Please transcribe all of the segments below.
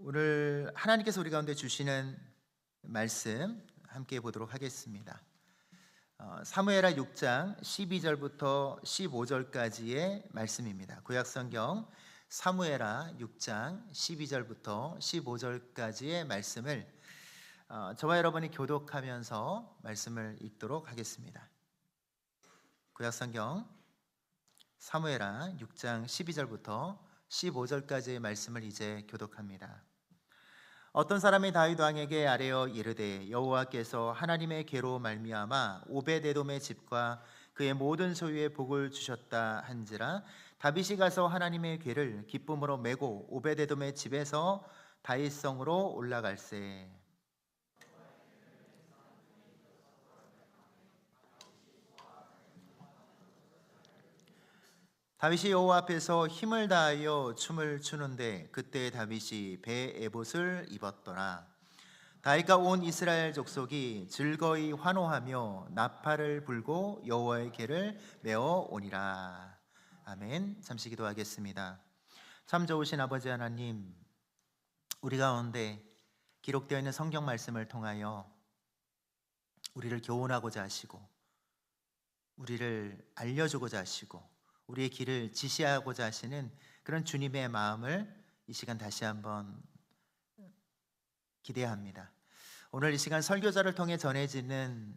오늘 하나님께서 우리 가운데 주시는 말씀 함께 보도록 하겠습니다. 사무엘하 6장 12절부터 15절까지의 말씀입니다. 구약성경 사무엘하 6장 12절부터 15절까지의 말씀을 저와 여러분이 교독하면서 말씀을 읽도록 하겠습니다. 구약성경 사무엘하 6장 12절부터 15절까지의 말씀을 이제 교독합니다. 어떤 사람이 다윗 왕에게 아뢰어 이르되 여호와께서 하나님의 계로 말미암아 오벳에돔의 집과 그의 모든 소유에 복을 주셨다 한지라 다윗이 가서 하나님의 궤를 기쁨으로 메고 오벳에돔의 집에서 다윗성으로 올라갈세. 다윗이 여호와 앞에서 힘을 다하여 춤을 추는데 그때 다윗이 배 에봇을 입었더라. 다윗과 온 이스라엘 족속이 즐거이 환호하며 나팔을 불고 여호와의 궤를 메어 오니라. 아멘. 잠시 기도하겠습니다. 참 좋으신 아버지 하나님, 우리 가운데 기록되어 있는 성경 말씀을 통하여 우리를 교훈하고자 하시고 우리를 알려주고자 하시고 우리의 길을 지시하고자 하시는 그런 주님의 마음을 이 시간 다시 한번 기대합니다. 오늘 이 시간 설교자를 통해 전해지는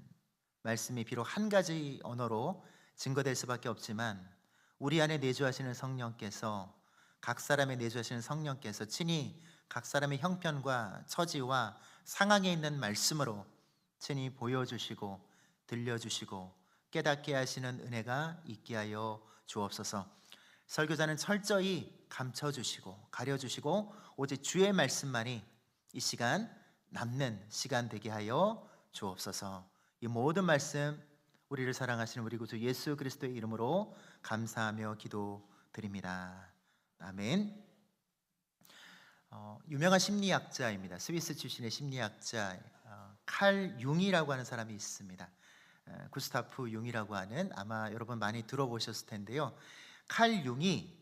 말씀이 비록 한 가지 언어로 증거될 수밖에 없지만 우리 안에 내주하시는 성령께서, 각 사람의 내주하시는 성령께서 친히 각 사람의 형편과 처지와 상황에 있는 말씀으로 친히 보여주시고 들려주시고 깨닫게 하시는 은혜가 있게 하여 주옵소서. 설교자는 철저히 감춰주시고 가려주시고 오직 주의 말씀만이 이 시간 남는 시간 되게 하여 주옵소서. 이 모든 말씀 우리를 사랑하시는 우리 구주 예수 그리스도의 이름으로 감사하며 기도드립니다. 아멘. 유명한 심리학자입니다. 스위스 출신의 심리학자 칼 융이라고 하는 사람이 있습니다. 구스타프 융이라고 하는, 아마 여러분 많이 들어보셨을 텐데요. 칼 융이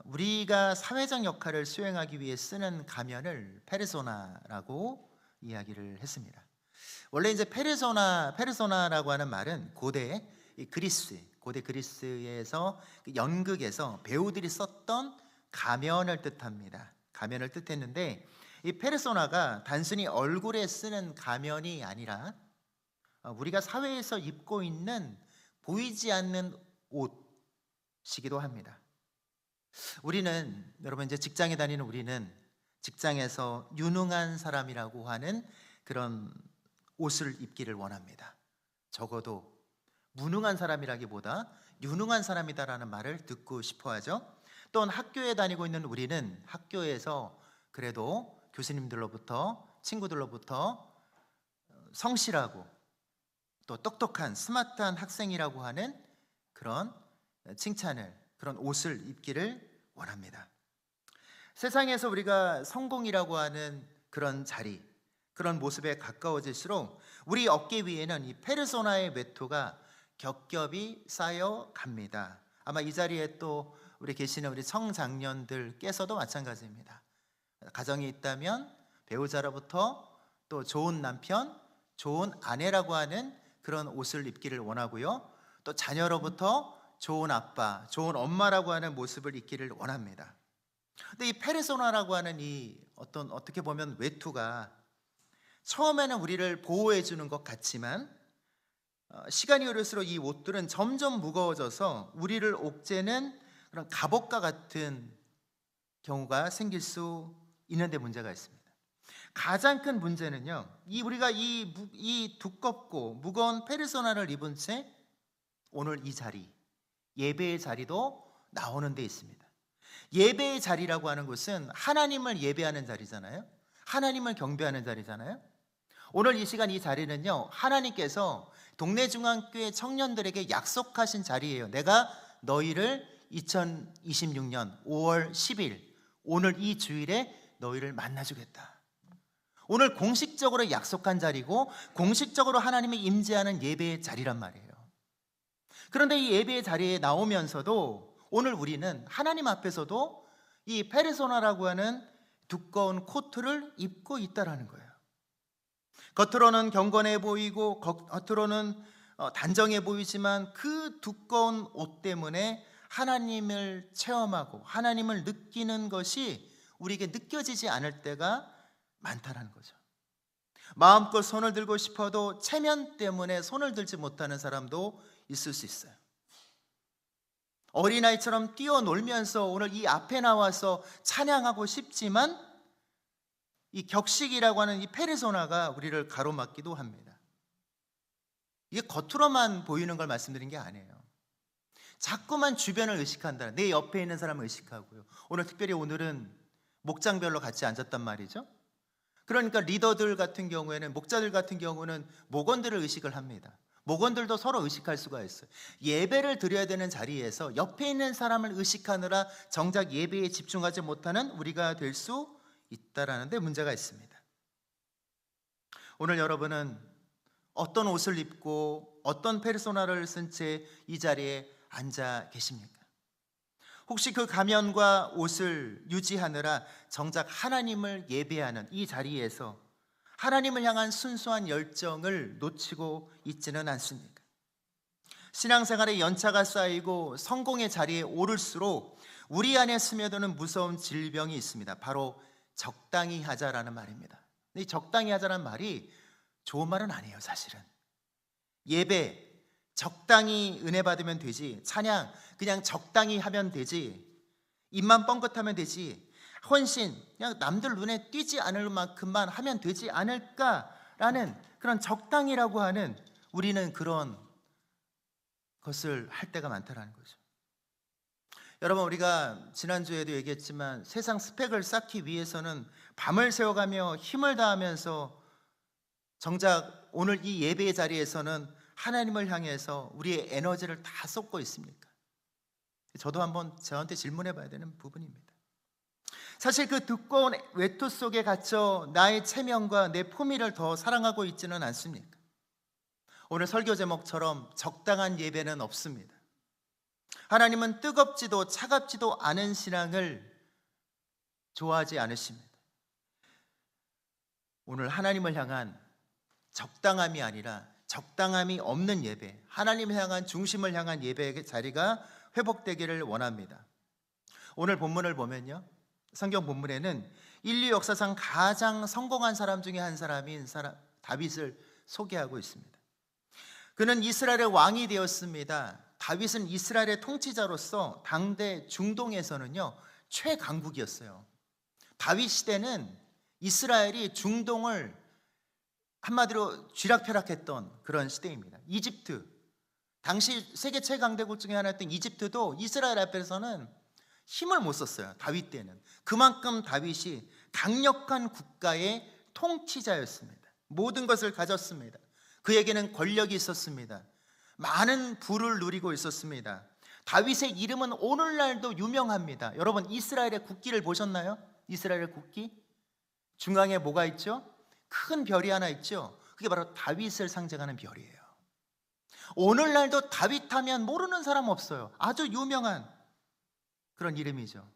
우리가 사회적 역할을 수행하기 위해 쓰는 가면을 페르소나라고 이야기를 했습니다. 원래 이제 페르소나라고 하는 말은 고대 그리스에서 연극에서 배우들이 썼던 가면을 뜻합니다. 가면을 뜻했는데 이 페르소나가 단순히 얼굴에 쓰는 가면이 아니라 우리가 사회에서 입고 있는 보이지 않는 옷이기도 합니다. 우리는, 여러분, 이제 직장에 다니는 우리는 직장에서 유능한 사람이라고 하는 그런 옷을 입기를 원합니다. 적어도 무능한 사람이라기보다 유능한 사람이다라는 말을 듣고 싶어 하죠. 또는 학교에 다니고 있는 우리는 학교에서 그래도 교수님들로부터, 친구들로부터 성실하고 또 똑똑한 스마트한 학생이라고 하는 그런 칭찬을, 그런 옷을 입기를 원합니다. 세상에서 우리가 성공이라고 하는 그런 자리, 그런 모습에 가까워질수록 우리 어깨 위에는 이 페르소나의 외투가 겹겹이 쌓여 갑니다. 아마 이 자리에 또 우리 계시는 우리 청장년들께서도 마찬가지입니다. 가정이 있다면 배우자로부터 또 좋은 남편, 좋은 아내라고 하는 그런 옷을 입기를 원하고요. 또 자녀로부터 좋은 아빠, 좋은 엄마라고 하는 모습을 입기를 원합니다. 근데 이 페르소나라고 하는 이 어떻게 보면 외투가 처음에는 우리를 보호해 주는 것 같지만 시간이 흐를수록 이 옷들은 점점 무거워져서 우리를 옥죄는 그런 갑옷과 같은 경우가 생길 수 있는데 문제가 있습니다. 가장 큰 문제는요, 우리가 이 두껍고 무거운 페르소나를 입은 채 오늘 이 자리, 예배의 자리도 나오는 데 있습니다. 예배의 자리라고 하는 것은 하나님을 예배하는 자리잖아요. 하나님을 경배하는 자리잖아요. 오늘 이 시간 이 자리는요, 하나님께서 동네 중앙교회 청년들에게 약속하신 자리예요. 내가 너희를 2026년 5월 10일 오늘 이 주일에 너희를 만나주겠다. 오늘 공식적으로 약속한 자리고 공식적으로 하나님이 임재하는 예배의 자리란 말이에요. 그런데 이 예배의 자리에 나오면서도 오늘 우리는 하나님 앞에서도 이 페르소나라고 하는 두꺼운 코트를 입고 있다라는 거예요. 겉으로는 경건해 보이고 겉으로는 단정해 보이지만 그 두꺼운 옷 때문에 하나님을 체험하고 하나님을 느끼는 것이 우리에게 느껴지지 않을 때가 많다는 거죠. 마음껏 손을 들고 싶어도 체면 때문에 손을 들지 못하는 사람도 있을 수 있어요. 어린아이처럼 뛰어놀면서 오늘 이 앞에 나와서 찬양하고 싶지만 이 격식이라고 하는 이 페르소나가 우리를 가로막기도 합니다. 이게 겉으로만 보이는 걸 말씀드린 게 아니에요. 자꾸만 주변을 의식한다. 내 옆에 있는 사람을 의식하고요. 오늘 특별히 오늘은 목장별로 같이 앉았단 말이죠. 그러니까 리더들 같은 경우에는, 목자들 같은 경우는 목원들을 의식을 합니다. 목원들도 서로 의식할 수가 있어요. 예배를 드려야 되는 자리에서 옆에 있는 사람을 의식하느라 정작 예배에 집중하지 못하는 우리가 될 수 있다라는 데 문제가 있습니다. 오늘 여러분은 어떤 옷을 입고 어떤 페르소나를 쓴 채 이 자리에 앉아 계십니까? 혹시 그 가면과 옷을 유지하느라 정작 하나님을 예배하는 이 자리에서 하나님을 향한 순수한 열정을 놓치고 있지는 않습니까? 신앙생활에 연차가 쌓이고 성공의 자리에 오를수록 우리 안에 스며드는 무서운 질병이 있습니다. 바로 적당히 하자라는 말입니다. 이 적당히 하자라는 말이 좋은 말은 아니에요, 사실은. 예배 적당히 은혜 받으면 되지, 찬양 그냥 적당히 하면 되지, 입만 뻥긋하면 되지, 헌신 그냥 남들 눈에 띄지 않을 만큼만 하면 되지 않을까라는 그런 적당이라고 하는, 우리는 그런 것을 할 때가 많다라는 거죠. 여러분, 우리가 지난주에도 얘기했지만 세상 스펙을 쌓기 위해서는 밤을 새워가며 힘을 다하면서 정작 오늘 이 예배의 자리에서는 하나님을 향해서 우리의 에너지를 다 쏟고 있습니까? 저도 한번 저한테 질문해 봐야 되는 부분입니다. 사실 그 두꺼운 외투 속에 갇혀 나의 체면과 내 품위를 더 사랑하고 있지는 않습니까? 오늘 설교 제목처럼 적당한 예배는 없습니다. 하나님은 뜨겁지도 차갑지도 않은 신앙을 좋아하지 않으십니다. 오늘 하나님을 향한 적당함이 아니라 적당함이 없는 예배, 하나님을 향한 중심을 향한 예배의 자리가 회복되기를 원합니다. 오늘 본문을 보면요, 성경 본문에는 인류 역사상 가장 성공한 사람 중에 한 사람인 다윗을 소개하고 있습니다. 그는 이스라엘의 왕이 되었습니다. 다윗은 이스라엘의 통치자로서 당대 중동에서는요 최강국이었어요. 다윗 시대는 이스라엘이 중동을 한마디로 쥐락펴락했던 그런 시대입니다. 이집트, 당시 세계 최강대국 중에 하나였던 이집트도 이스라엘 앞에서는 힘을 못 썼어요. 다윗 때는. 그만큼 다윗이 강력한 국가의 통치자였습니다. 모든 것을 가졌습니다. 그에게는 권력이 있었습니다. 많은 부를 누리고 있었습니다. 다윗의 이름은 오늘날도 유명합니다. 여러분, 이스라엘의 국기를 보셨나요? 이스라엘의 국기? 중앙에 뭐가 있죠? 큰 별이 하나 있죠? 그게 바로 다윗을 상징하는 별이에요. 오늘날도 다윗 하면 모르는 사람 없어요. 아주 유명한 그런 이름이죠.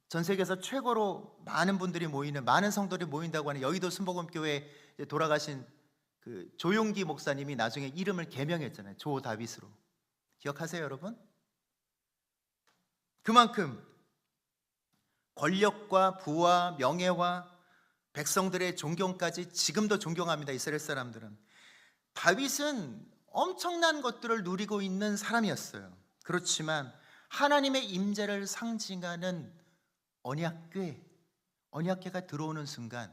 전 세계에서 최고로 많은 분들이 모이는, 많은 성도들이 모인다고 하는 여의도 순복음교회 돌아가신 그 조용기 목사님이 나중에 이름을 개명했잖아요. 조 다윗으로. 기억하세요, 여러분? 그만큼 권력과 부와 명예와 백성들의 존경까지 지금도 존경합니다. 이스라엘 사람들은. 다윗은 엄청난 것들을 누리고 있는 사람이었어요. 그렇지만 하나님의 임재를 상징하는 언약궤가 들어오는 순간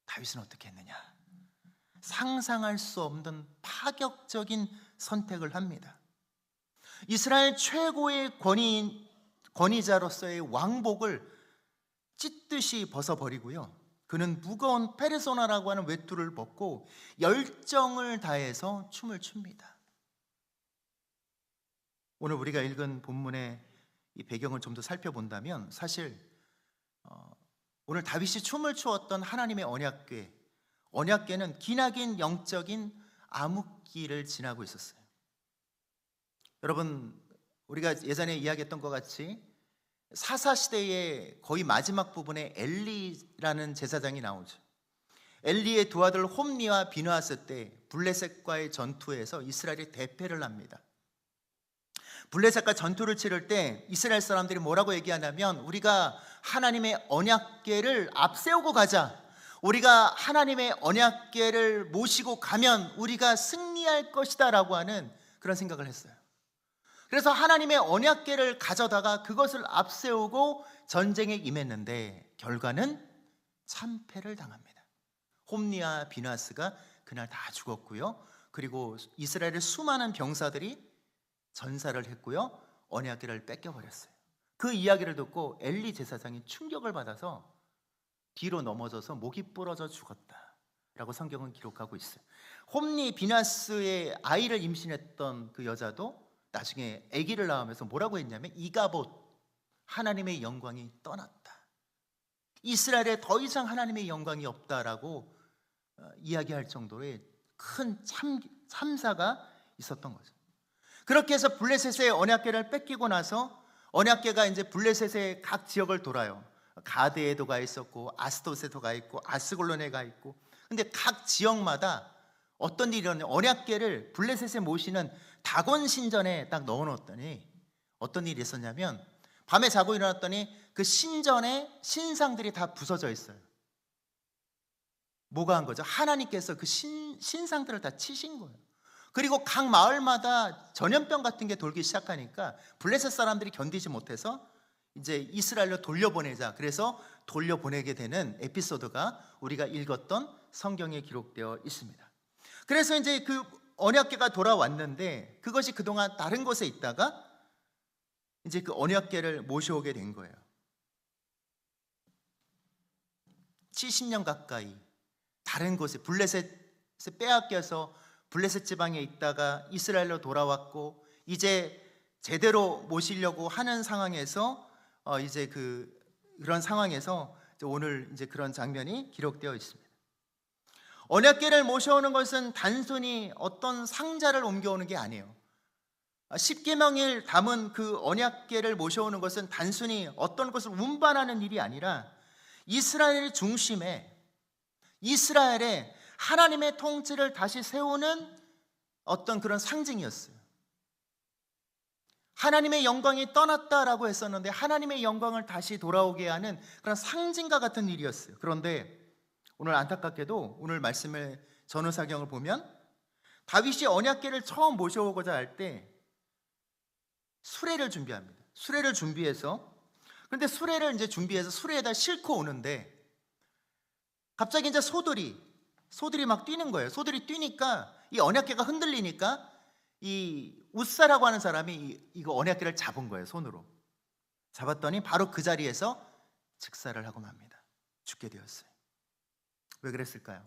다윗은 어떻게 했느냐? 상상할 수 없는 파격적인 선택을 합니다. 이스라엘 최고의 권위자로서의 왕복을 찢듯이 벗어버리고요, 그는 무거운 페르소나라고 하는 외투를 벗고 열정을 다해서 춤을 춥니다. 오늘 우리가 읽은 본문의 이 배경을 좀 더 살펴본다면 사실 오늘 다윗이 춤을 추었던 하나님의 언약궤는 기나긴 영적인 암흑기를 지나고 있었어요. 여러분, 우리가 예전에 이야기했던 것 같이 사사 시대의 거의 마지막 부분에 엘리라는 제사장이 나오죠. 엘리의 두 아들 홈니와 비느하스 때 블레셋과의 전투에서 이스라엘이 대패를 합니다. 블레셋과 전투를 치를 때 이스라엘 사람들이 뭐라고 얘기하냐면, 우리가 하나님의 언약궤를 앞세우고 가자, 우리가 하나님의 언약궤를 모시고 가면 우리가 승리할 것이다 라고 하는 그런 생각을 했어요. 그래서 하나님의 언약궤를 가져다가 그것을 앞세우고 전쟁에 임했는데 결과는 참패를 당합니다. 홈니와 비느하스가 그날 다 죽었고요. 그리고 이스라엘의 수많은 병사들이 전사를 했고요. 언약궤를 뺏겨버렸어요. 그 이야기를 듣고 엘리 제사장이 충격을 받아서 뒤로 넘어져서 목이 부러져 죽었다라고 성경은 기록하고 있어요. 홈니 비느하스의 아이를 임신했던 그 여자도 나중에 아기를 낳으면서 뭐라고 했냐면, 이가봇, 하나님의 영광이 떠났다, 이스라엘에 더 이상 하나님의 영광이 없다라고 이야기할 정도의 큰 참사가 있었던 거죠. 그렇게 해서 블레셋의 언약궤를 뺏기고 나서 언약궤가 이제 블레셋의 각 지역을 돌아요. 가드에도 가 있었고 아스돗에도 가 있고 아스골론에 가 있고. 근데 각 지역마다 어떤 일이 일어나냐, 언약궤를 블레셋에 모시는 다곤 신전에 딱 넣어놓았더니 어떤 일이 있었냐면, 밤에 자고 일어났더니 그 신전에 신상들이 다 부서져 있어요. 뭐가 한 거죠? 하나님께서 그 신상들을 다 치신 거예요. 그리고 각 마을마다 전염병 같은 게 돌기 시작하니까 블레셋 사람들이 견디지 못해서 이제 이스라엘로 돌려보내자, 그래서 돌려보내게 되는 에피소드가 우리가 읽었던 성경에 기록되어 있습니다. 그래서 이제 그 언약궤가 돌아왔는데 그것이 그동안 다른 곳에 있다가 이제 그 언약궤를 모셔오게 된 거예요. 70년 가까이 다른 곳에 블레셋에 빼앗겨서 블레셋 지방에 있다가 이스라엘로 돌아왔고, 이제 제대로 모시려고 하는 상황에서 이제 그런 상황에서 오늘 이제 그런 장면이 기록되어 있습니다. 언약궤를 모셔오는 것은 단순히 어떤 상자를 옮겨오는 게 아니에요. 십계명을 담은 그 언약궤를 모셔오는 것은 단순히 어떤 것을 운반하는 일이 아니라 이스라엘의 중심에, 이스라엘의 하나님의 통치를 다시 세우는 어떤 그런 상징이었어요. 하나님의 영광이 떠났다라고 했었는데 하나님의 영광을 다시 돌아오게 하는 그런 상징과 같은 일이었어요. 그런데 오늘 안타깝게도 오늘 말씀을 전후사경을 보면 다윗이 언약궤를 처음 모셔오고자 할 때 수레를 준비합니다. 수레를 준비해서, 그런데 수레를 이제 준비해서 수레에다 싣고 오는데 갑자기 이제 소들이 막 뛰는 거예요. 소들이 뛰니까 이 언약궤가 흔들리니까 이 웃사라고 하는 사람이 이거 언약궤를 잡은 거예요. 손으로 잡았더니 바로 그 자리에서 즉사를 하고 맙니다. 죽게 되었어요. 왜 그랬을까요?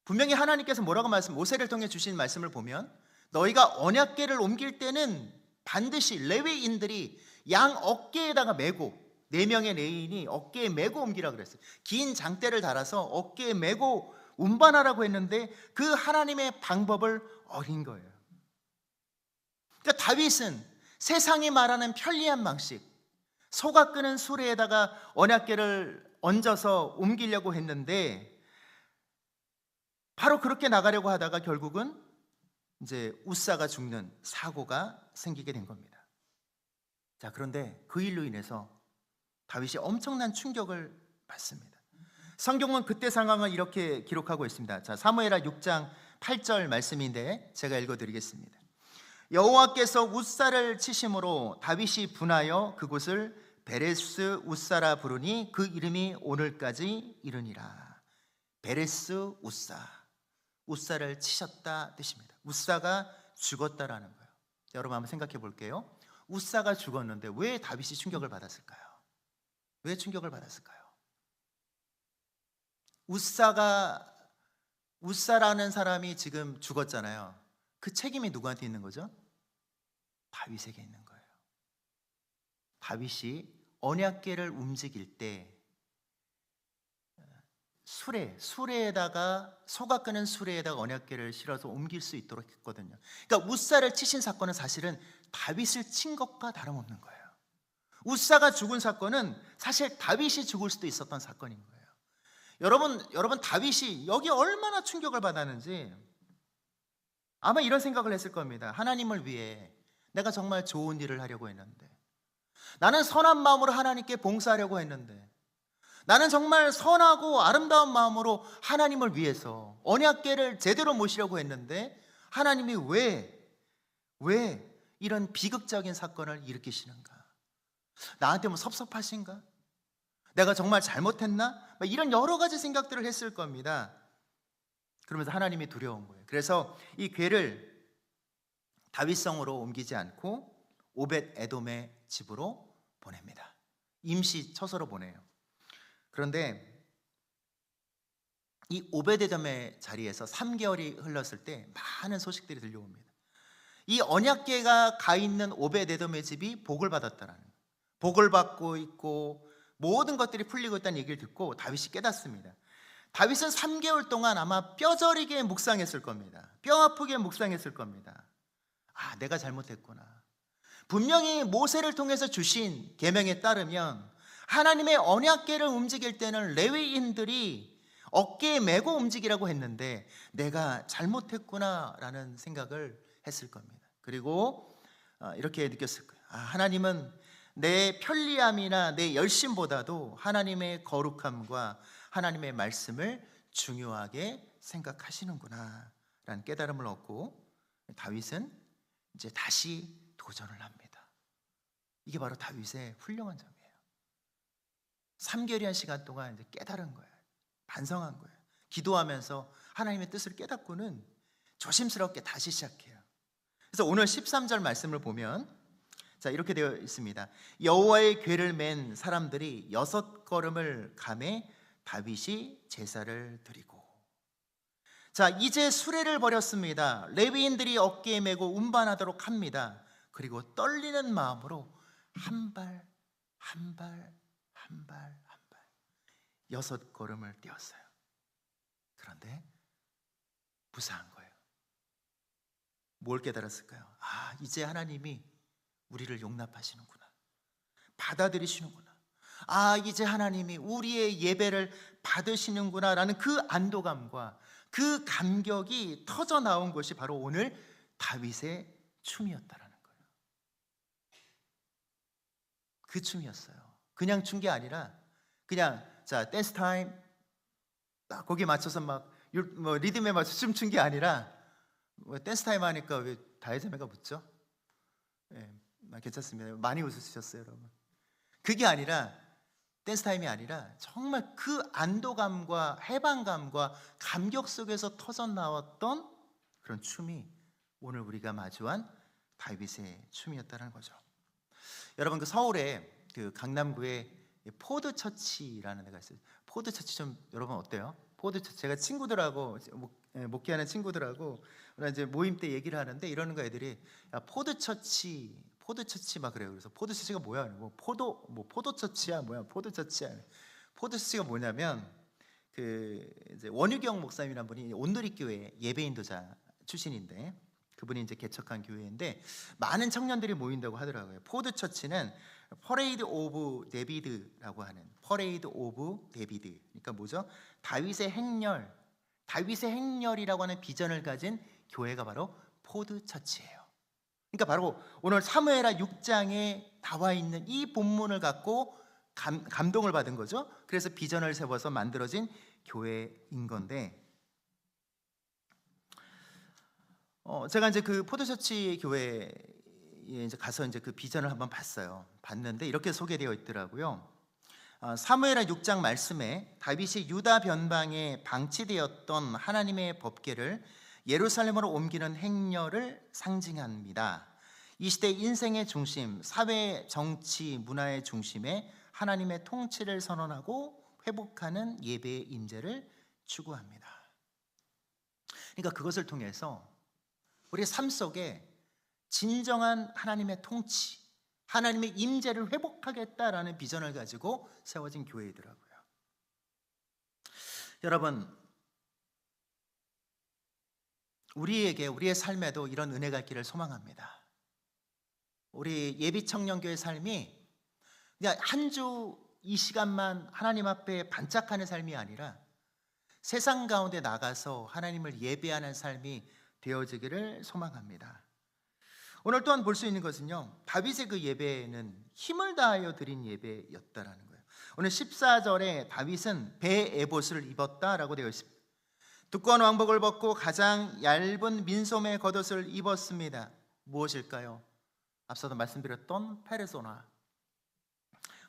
분명히 하나님께서 뭐라고 모세를 통해 주신 말씀을 보면, 너희가 언약궤를 옮길 때는 반드시 레위인들이 양 어깨에다가 메고, 4명의 레위인이 어깨에 메고 옮기라 그랬어요. 긴 장대를 달아서 어깨에 메고 운반하라고 했는데 그 하나님의 방법을 어긴 거예요. 그러니까 다윗은 세상이 말하는 편리한 방식, 소가 끄는 수레에다가 언약궤를 얹어서 옮기려고 했는데 바로 그렇게 나가려고 하다가 결국은 이제 웃사가 죽는 사고가 생기게 된 겁니다. 자, 그런데 그 일로 인해서 다윗이 엄청난 충격을 받습니다. 성경은 그때 상황을 이렇게 기록하고 있습니다. 자, 사무엘하 6장 8절 말씀인데 제가 읽어드리겠습니다. 여호와께서 웃사를 치심으로 다윗이 분하여 그곳을 베레스 웃사라 부르니 그 이름이 오늘까지 이르니라. 베레스 웃사, 웃사를 치셨다 뜻입니다. 웃사가 죽었다라는 거예요. 여러분 한번 생각해 볼게요. 웃사가 죽었는데 왜 다윗이 충격을 받았을까요? 왜 충격을 받았을까요? 웃사라는 사람이 지금 죽었잖아요. 그 책임이 누구한테 있는 거죠? 다윗에게 있는 거예요. 다윗이 언약궤를 움직일 때 수레에다가, 소가 끄는 수레에다가 언약궤를 실어서 옮길 수 있도록 했거든요. 그러니까 웃사를 치신 사건은 사실은 다윗을 친 것과 다름없는 거예요. 웃사가 죽은 사건은 사실 다윗이 죽을 수도 있었던 사건인 거예요. 여러분 다윗이 여기 얼마나 충격을 받았는지 아마 이런 생각을 했을 겁니다. 하나님을 위해 내가 정말 좋은 일을 하려고 했는데, 나는 선한 마음으로 하나님께 봉사하려고 했는데, 나는 정말 선하고 아름다운 마음으로 하나님을 위해서 언약궤를 제대로 모시려고 했는데 하나님이 왜 이런 비극적인 사건을 일으키시는가? 나한테 뭐 섭섭하신가? 내가 정말 잘못했나? 이런 여러 가지 생각들을 했을 겁니다. 그러면서 하나님이 두려운 거예요. 그래서 이 궤를 다윗성으로 옮기지 않고 오벳 에돔의 집으로 보냅니다. 임시 처소로 보내요. 그런데 이 오벳 에돔의 자리에서 3개월이 흘렀을 때 많은 소식들이 들려옵니다. 이 언약궤가 가 있는 오벳 에돔의 집이 복을 받았다라는 거예요. 복을 받고 있고 모든 것들이 풀리고 있다는 얘기를 듣고 다윗이 깨닫습니다. 다윗은 3개월 동안 아마 뼈저리게 묵상했을 겁니다. 뼈 아프게 묵상했을 겁니다. 아, 내가 잘못했구나. 분명히 모세를 통해서 주신 계명에 따르면 하나님의 언약궤를 움직일 때는 레위인들이 어깨에 메고 움직이라고 했는데 내가 잘못했구나라는 생각을 했을 겁니다. 그리고 이렇게 느꼈을 거예요. 아, 하나님은 내 편리함이나 내 열심보다도 하나님의 거룩함과 하나님의 말씀을 중요하게 생각하시는구나 라는 깨달음을 얻고 다윗은 이제 다시 도전을 합니다. 이게 바로 다윗의 훌륭한 점이에요. 3개월이란 시간 동안 이제 깨달은 거예요. 반성한 거예요. 기도하면서 하나님의 뜻을 깨닫고는 조심스럽게 다시 시작해요. 그래서 오늘 13절 말씀을 보면 자, 이렇게 되어 있습니다. 여호와의 궤를 맨 사람들이 6걸음을 가매 다윗이 제사를 드리고. 자, 이제 수레를 버렸습니다. 레위인들이 어깨에 메고 운반하도록 합니다. 그리고 떨리는 마음으로 한 발 한 발 한 발 한 발 6걸음을 뛰었어요. 그런데 무사한 거예요. 뭘 깨달았을까요? 아, 이제 하나님이 우리를 용납하시는구나. 받아들이시는구나. 아, 이제 하나님이 우리의 예배를 받으시는구나 라는 그 안도감과 그 감격이 터져 나온 것이 바로 오늘 다윗의 춤이었다라는 거예요. 그 춤이었어요. 그냥 춘 게 아니라 그냥 자, 댄스 타임 딱 거기에 맞춰서 막 리듬에 맞춰 춤춘 게 아니라 댄스 타임 하니까 왜 다이제메가 붙죠? 예, 괜찮습니다. 많이 웃으셨어요, 여러분. 그게 아니라 댄스 타임이 아니라 정말 그 안도감과 해방감과 감격 속에서 터져 나왔던 그런 춤이 오늘 우리가 마주한 다윗의 춤이었다는 거죠. 여러분, 그 서울에 그 강남구에 포드처치라는 데가 있어요. 포드처치 좀 여러분 어때요? 포드처치 제가 친구들하고 목회하는 친구들하고 이제 모임 때 얘기를 하는데 이러는 거 애들이 야, 포드처치 막 그래요. 그래서 포드처치가 뭐야? 포도처치야 뭐야? 포드처치야. 포드처치가 뭐냐면 그 이제 원유경 목사님이라는 분이 온누리교회 예배인도자 출신인데 그분이 이제 개척한 교회인데 많은 청년들이 모인다고 하더라고요. 포드처치는 퍼레이드 오브 데비드라고 하는 퍼레이드 오브 데비드. 그러니까 뭐죠? 다윗의 행렬이라고 하는 비전을 가진 교회가 바로 포드처치예요. 그러니까 바로 오늘 사무엘하 6장에 나와 있는 이 본문을 갖고 감동을 받은 거죠. 그래서 비전을 세워서 만들어진 교회인 건데 제가 이제 그 포도처치 교회에 이제 가서 이제 그 비전을 한번 봤는데 이렇게 소개되어 있더라고요. 사무엘하 6장 말씀에 다윗이 유다 변방에 방치되었던 하나님의 법궤를 예루살렘으로 옮기는 행렬을 상징합니다. 이 시대 인생의 중심, 사회, 정치, 문화의 중심에 하나님의 통치를 선언하고 회복하는 예배의 임재를 추구합니다. 그러니까 그것을 통해서 우리의 삶 속에 진정한 하나님의 통치, 하나님의 임재를 회복하겠다라는 비전을 가지고 세워진 교회이더라고요. 여러분, 우리의 삶에도 이런 은혜가 있기를 소망합니다. 우리 예비청년교회 삶이 그냥 한 주 이 시간만 하나님 앞에 반짝하는 삶이 아니라 세상 가운데 나가서 하나님을 예배하는 삶이 되어지기를 소망합니다. 오늘 또한 볼 수 있는 것은요, 다윗의 그 예배는 힘을 다하여 드린 예배였다라는 거예요. 오늘 14절에 다윗은 배 에봇을 입었다라고 되어 있습니다. 두꺼운 왕복을 벗고 가장 얇은 민소매 겉옷을 입었습니다. 무엇일까요? 앞서도 말씀드렸던 페르소나,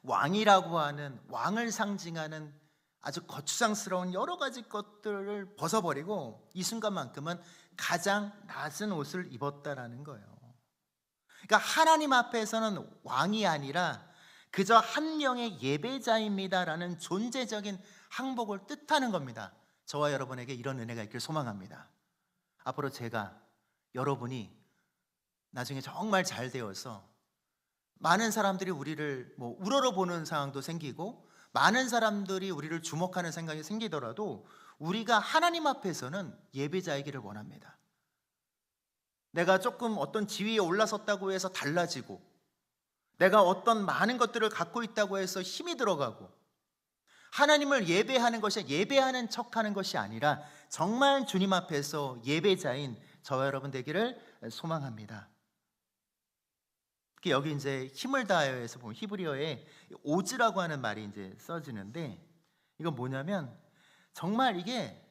왕이라고 하는, 왕을 상징하는 아주 거추장스러운 여러 가지 것들을 벗어버리고 이 순간만큼은 가장 낮은 옷을 입었다라는 거예요. 그러니까 하나님 앞에서는 왕이 아니라 그저 한 명의 예배자입니다라는 존재적인 항복을 뜻하는 겁니다. 저와 여러분에게 이런 은혜가 있길 소망합니다. 앞으로 제가, 여러분이 나중에 정말 잘 되어서 많은 사람들이 우리를 우러러보는 상황도 생기고 많은 사람들이 우리를 주목하는 생각이 생기더라도 우리가 하나님 앞에서는 예배자이기를 원합니다. 내가 조금 어떤 지위에 올라섰다고 해서 달라지고, 내가 어떤 많은 것들을 갖고 있다고 해서 힘이 들어가고, 하나님을 예배하는 것이 예배하는 척하는 것이 아니라 정말 주님 앞에서 예배자인 저와 여러분 되기를 소망합니다. 특히 여기 이제 힘을 다하여에서 보면 히브리어에 오즈라고 하는 말이 이제 써지는데, 이건 뭐냐면 정말 이게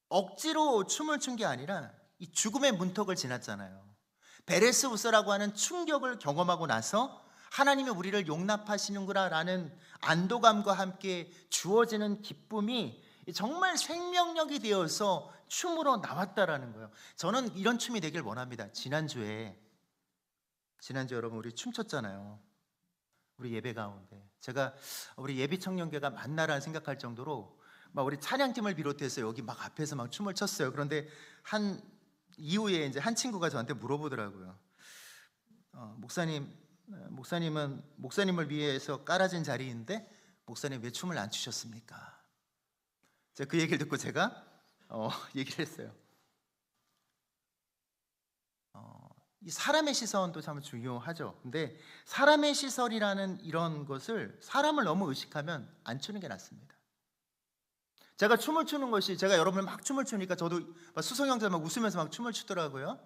억지로 춤을 춘 게 아니라 이 죽음의 문턱을 지났잖아요. 베레스 우스라고 하는 충격을 경험하고 나서 하나님이 우리를 용납하시는구나라는 안도감과 함께 주어지는 기쁨이 정말 생명력이 되어서 춤으로 나왔다라는 거예요. 저는 이런 춤이 되길 원합니다. 지난주에 여러분 우리 춤췄잖아요. 우리 예배 가운데 제가 우리 예비 청년교가 맞나라는 생각할 정도로 막 우리 찬양팀을 비롯해서 여기 막 앞에서 막 춤을 췄어요. 그런데 한 이후에 이제 한 친구가 저한테 물어보더라고요. 목사님은 목사님을 위해서 깔아진 자리인데 목사님 왜 춤을 안 추셨습니까? 제가 그 얘기를 듣고 제가 얘기를 했어요. 이 사람의 시선도 참 중요하죠. 근데 사람의 시선이라는 이런 것을, 사람을 너무 의식하면 안 추는 게 낫습니다. 제가 춤을 추는 것이, 제가 여러분을 막 춤을 추니까 저도 수성 형제 막 웃으면서 막 춤을 추더라고요.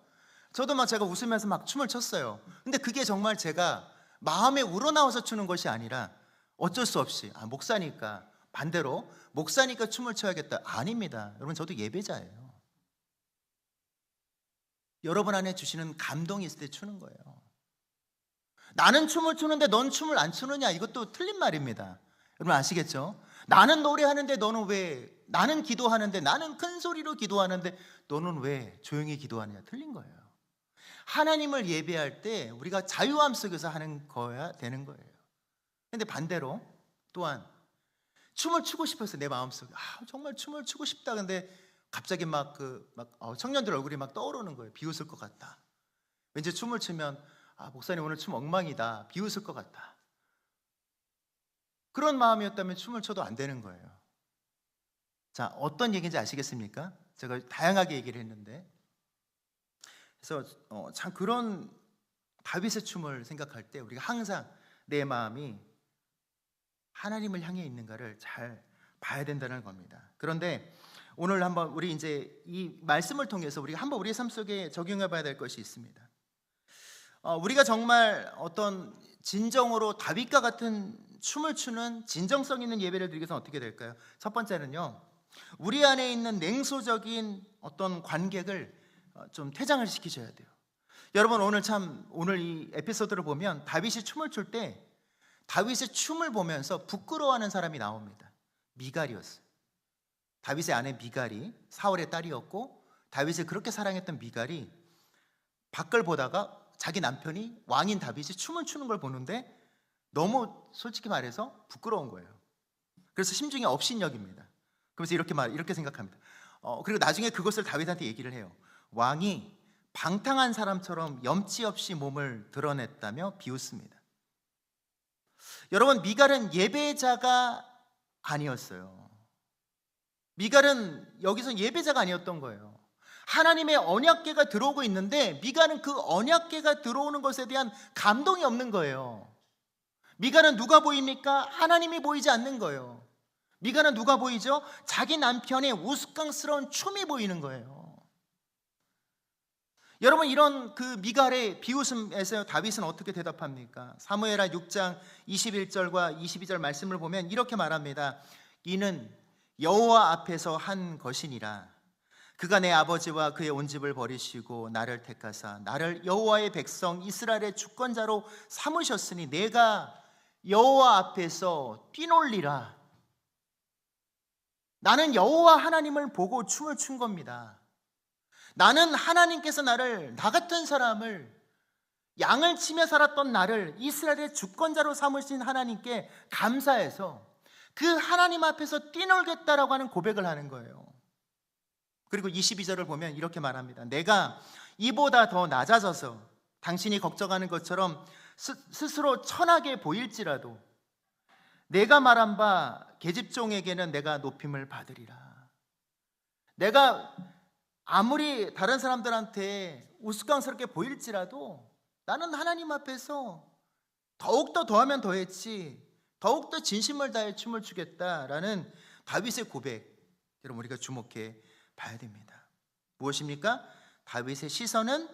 저도 막 제가 웃으면서 막 춤을 췄어요. 근데 그게 정말 제가 마음에 우러나와서 추는 것이 아니라 어쩔 수 없이 목사니까, 반대로 목사니까 춤을 춰야겠다. 아닙니다. 여러분, 저도 예배자예요. 여러분 안에 주시는 감동이 있을 때 추는 거예요. 나는 춤을 추는데 넌 춤을 안 추느냐, 이것도 틀린 말입니다. 여러분 아시겠죠? 나는 노래하는데 너는 왜, 나는 기도하는데, 나는 큰 소리로 기도하는데 너는 왜 조용히 기도하느냐, 틀린 거예요. 하나님을 예배할 때 우리가 자유함 속에서 하는 거야 되는 거예요. 근데 반대로 또한 춤을 추고 싶어서 내 마음속에 정말 춤을 추고 싶다. 근데 갑자기 청년들 얼굴이 막 떠오르는 거예요. 비웃을 것 같다. 왠지 춤을 추면 목사님 오늘 춤 엉망이다, 비웃을 것 같다. 그런 마음이었다면 춤을 춰도 안 되는 거예요. 자, 어떤 얘기인지 아시겠습니까? 제가 다양하게 얘기를 했는데, 그래서 참 그런 다윗의 춤을 생각할 때 우리가 항상 내 마음이 하나님을 향해 있는가를 잘 봐야 된다는 겁니다. 그런데 오늘 한번 우리 이제 이 말씀을 통해서 우리가 한번 우리의 삶 속에 적용해 봐야 될 것이 있습니다. 우리가 정말 어떤 진정으로 다윗과 같은 춤을 추는 진정성 있는 예배를 드리기 위해서 어떻게 될까요? 첫 번째는요, 우리 안에 있는 냉소적인 어떤 관객을 좀 퇴장을 시키셔야 돼요. 여러분, 오늘 이 에피소드를 보면 다윗이 춤을 출 때 다윗의 춤을 보면서 부끄러워하는 사람이 나옵니다. 미갈이었어요. 다윗의 아내 미갈이 사울의 딸이었고, 다윗을 그렇게 사랑했던 미갈이 밖을 보다가 자기 남편이 왕인 다윗이 춤을 추는 걸 보는데 너무 솔직히 말해서 부끄러운 거예요. 그래서 심중에 업신여깁니다. 그래서 이렇게 생각합니다. 그리고 나중에 그것을 다윗한테 얘기를 해요. 왕이 방탕한 사람처럼 염치 없이 몸을 드러냈다며 비웃습니다. 여러분, 미갈은 예배자가 아니었어요. 미갈은 여기서 예배자가 아니었던 거예요. 하나님의 언약궤가 들어오고 있는데 미갈은 그 언약궤가 들어오는 것에 대한 감동이 없는 거예요. 미가는 누가 보입니까? 하나님이 보이지 않는 거예요. 미가는 누가 보이죠? 자기 남편의 우스꽝스러운 춤이 보이는 거예요. 여러분, 이런 그 미갈의 비웃음에서 다윗은 어떻게 대답합니까? 사무엘하 6장 21절과 22절 말씀을 보면 이렇게 말합니다. 이는 여호와 앞에서 한 것이니라. 그가 내 아버지와 그의 온 집을 버리시고 나를 택하사 나를 여호와의 백성 이스라엘의 주권자로 삼으셨으니 내가 여호와 앞에서 뛰놀리라. 나는 여호와 하나님을 보고 춤을 춘 겁니다. 나는 하나님께서 나를, 나 같은 사람을, 양을 치며 살았던 나를 이스라엘의 주권자로 삼으신 하나님께 감사해서 그 하나님 앞에서 뛰놀겠다라고 하는 고백을 하는 거예요. 그리고 22절을 보면 이렇게 말합니다. 내가 이보다 더 낮아져서 당신이 걱정하는 것처럼 스스로 천하게 보일지라도 내가 말한 바 계집종에게는 내가 높임을 받으리라. 내가 아무리 다른 사람들한테 우스꽝스럽게 보일지라도 나는 하나님 앞에서 더욱더 더하면 더했지, 더욱더 진심을 다해 춤을 추겠다라는 다윗의 고백, 여러분 우리가 주목해 봐야 됩니다. 무엇입니까? 다윗의 시선은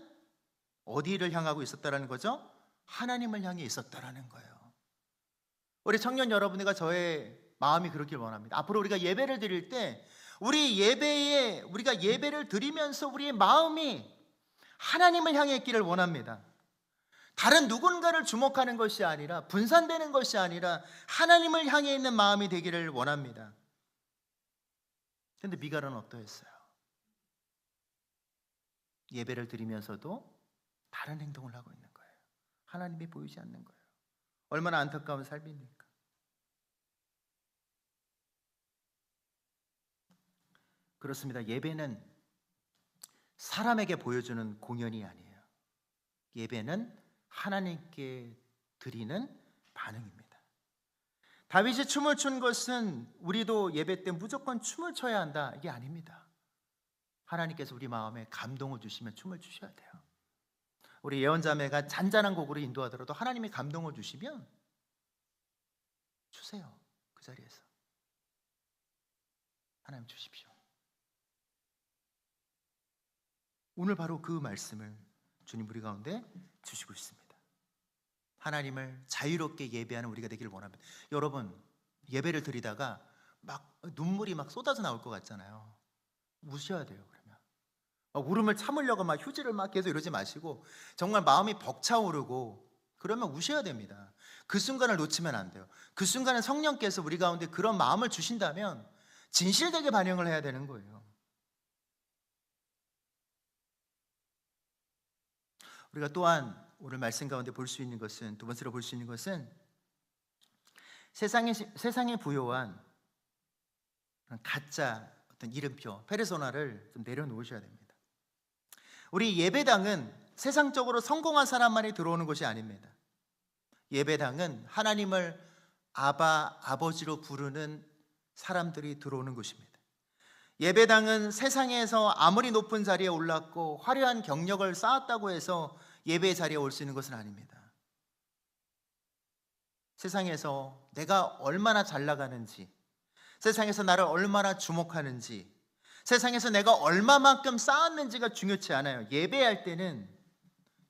어디를 향하고 있었다라는 거죠? 하나님을 향해 있었다라는 거예요. 우리 청년 여러분들과 저의 마음이 그렇길 원합니다. 앞으로 우리가 예배를 드릴 때 우리가 예배를 드리면서 우리의 마음이 하나님을 향해 있기를 원합니다. 다른 누군가를 주목하는 것이 아니라, 분산되는 것이 아니라 하나님을 향해 있는 마음이 되기를 원합니다. 그런데 미갈은 어떠했어요? 예배를 드리면서도 다른 행동을 하고 있는 거예요. 하나님이 보이지 않는 거예요. 얼마나 안타까운 삶입니까? 그렇습니다. 예배는 사람에게 보여주는 공연이 아니에요. 예배는 하나님께 드리는 반응입니다. 다윗이 춤을 춘 것은 우리도 예배 때 무조건 춤을 춰야 한다, 이게 아닙니다. 하나님께서 우리 마음에 감동을 주시면 춤을 추셔야 돼요. 우리 예언자매가 잔잔한 곡으로 인도하더라도 하나님이 감동을 주시면 주세요. 그 자리에서 하나님 주십시오. 오늘 바로 그 말씀을 주님 우리 가운데 주시고 있습니다. 하나님을 자유롭게 예배하는 우리가 되기를 원합니다. 여러분, 예배를 드리다가 막 눈물이 막 쏟아져 나올 것 같잖아요. 우셔야 돼요. 그러면 막 울음을 참으려고 막 휴지를 막 계속 이러지 마시고 정말 마음이 벅차오르고 그러면 우셔야 됩니다. 그 순간을 놓치면 안 돼요. 그 순간에 성령께서 우리 가운데 그런 마음을 주신다면 진실되게 반영을 해야 되는 거예요. 우리가 또한 오늘 말씀 가운데 볼 수 있는 것은, 두 번째로 볼 수 있는 것은 세상에 부여한 가짜 어떤 이름표, 페르소나를 좀 내려놓으셔야 됩니다. 우리 예배당은 세상적으로 성공한 사람만이 들어오는 것이 아닙니다. 예배당은 하나님을 아바, 아버지로 부르는 사람들이 들어오는 곳입니다. 예배당은 세상에서 아무리 높은 자리에 올랐고 화려한 경력을 쌓았다고 해서 예배 자리에 올 수 있는 것은 아닙니다. 세상에서 내가 얼마나 잘 나가는지, 세상에서 나를 얼마나 주목하는지, 세상에서 내가 얼마만큼 쌓았는지가 중요치 않아요. 예배할 때는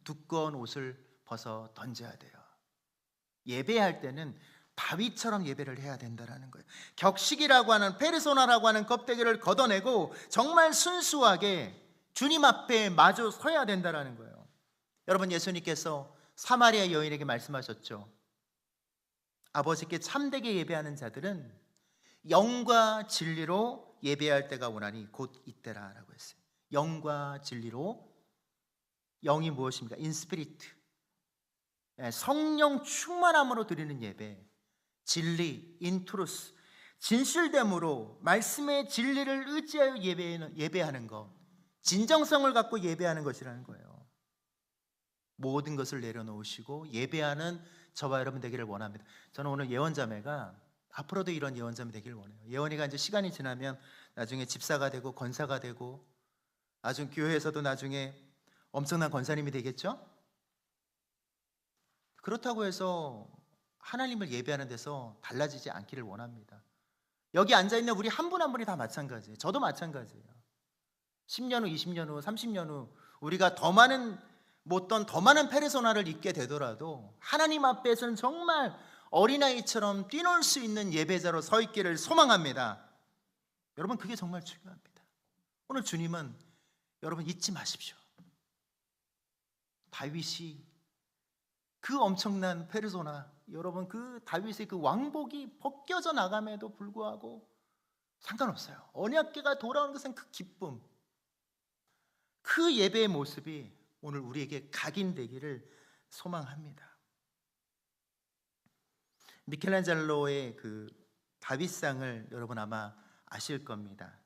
두꺼운 옷을 벗어 던져야 돼요. 예배할 때는 다윗처럼 예배를 해야 된다는 거예요. 격식이라고 하는, 페르소나라고 하는 껍데기를 걷어내고 정말 순수하게 주님 앞에 마주 서야 된다는 거예요. 여러분, 예수님께서 사마리아 여인에게 말씀하셨죠. 아버지께 참되게 예배하는 자들은 영과 진리로 예배할 때가 오나니 곧 이때라 라고 했어요. 영과 진리로, 영이 무엇입니까? 인스피리트, 성령 충만함으로 드리는 예배, 진리, 인트루스, 진실됨으로 말씀의 진리를 의지하여 예배하는 것, 진정성을 갖고 예배하는 것이라는 거예요. 모든 것을 내려놓으시고 예배하는 저와 여러분 되기를 원합니다. 저는 오늘 예언자매가 앞으로도 이런 예언자매 되기를 원해요. 예언이가 이제 시간이 지나면 나중에 집사가 되고 권사가 되고 나중 교회에서도 나중에 엄청난 권사님이 되겠죠? 그렇다고 해서 하나님을 예배하는 데서 달라지지 않기를 원합니다. 여기 앉아있는 우리 한 분 한 분이 다 마찬가지예요. 저도 마찬가지예요. 10년 후, 20년 후, 30년 후 우리가 더 많은 페르소나를 입게 되더라도 하나님 앞에서는 정말 어린아이처럼 뛰놀 수 있는 예배자로 서 있기를 소망합니다. 여러분, 그게 정말 중요합니다. 오늘 주님은 여러분 잊지 마십시오. 다윗이 그 엄청난 페르소나, 여러분 그 다윗의 그 왕복이 벗겨져 나감에도 불구하고 상관없어요. 언약궤가 돌아오는 것은 그 기쁨, 그 예배의 모습이 오늘 우리에게 각인되기를 소망합니다. 미켈란젤로의 그 다윗상을 여러분 아마 아실 겁니다.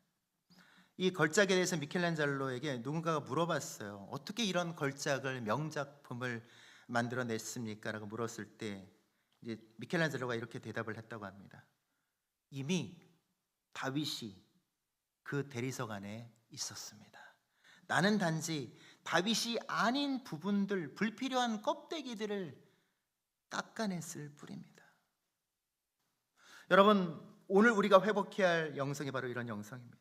이 걸작에 대해서 미켈란젤로에게 누군가가 물어봤어요. 어떻게 이런 걸작을, 명작품을 만들어냈습니까? 라고 물었을 때 이제 미켈란젤로가 이렇게 대답을 했다고 합니다. 이미 다윗이 그 대리석 안에 있었습니다. 나는 단지 다윗이 아닌 부분들, 불필요한 껍데기들을 깎아냈을 뿐입니다. 여러분, 오늘 우리가 회복해야 할 영성이 바로 이런 영성입니다.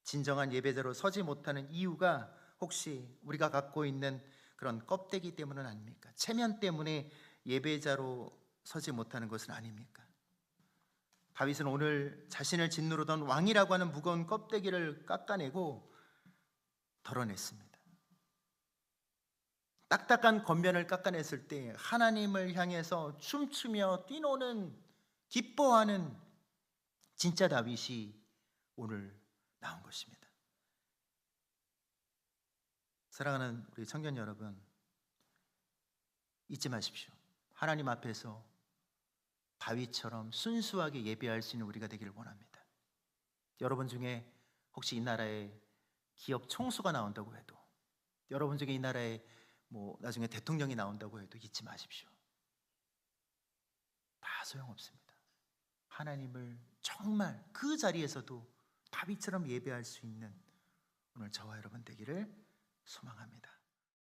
진정한 예배자로 서지 못하는 이유가 혹시 우리가 갖고 있는 그런 껍데기 때문은 아닙니까? 체면 때문에 예배자로 서지 못하는 것은 아닙니까? 다윗은 오늘 자신을 짓누르던 왕이라고 하는 무거운 껍데기를 깎아내고 덜어냈습니다. 딱딱한 겉면을 깎아냈을 때 하나님을 향해서 춤추며 뛰노는, 기뻐하는 진짜 다윗이 오늘 나온 것입니다. 사랑하는 우리 청년 여러분, 잊지 마십시오. 하나님 앞에서 다윗처럼 순수하게 예배할 수 있는 우리가 되기를 원합니다. 여러분 중에 혹시 이 나라에 기업 총수가 나온다고 해도, 여러분 중에 이 나라에 나중에 대통령이 나온다고 해도 잊지 마십시오. 다 소용없습니다. 하나님을 정말 그 자리에서도 다윗처럼 예배할 수 있는 오늘 저와 여러분 되기를 소망합니다.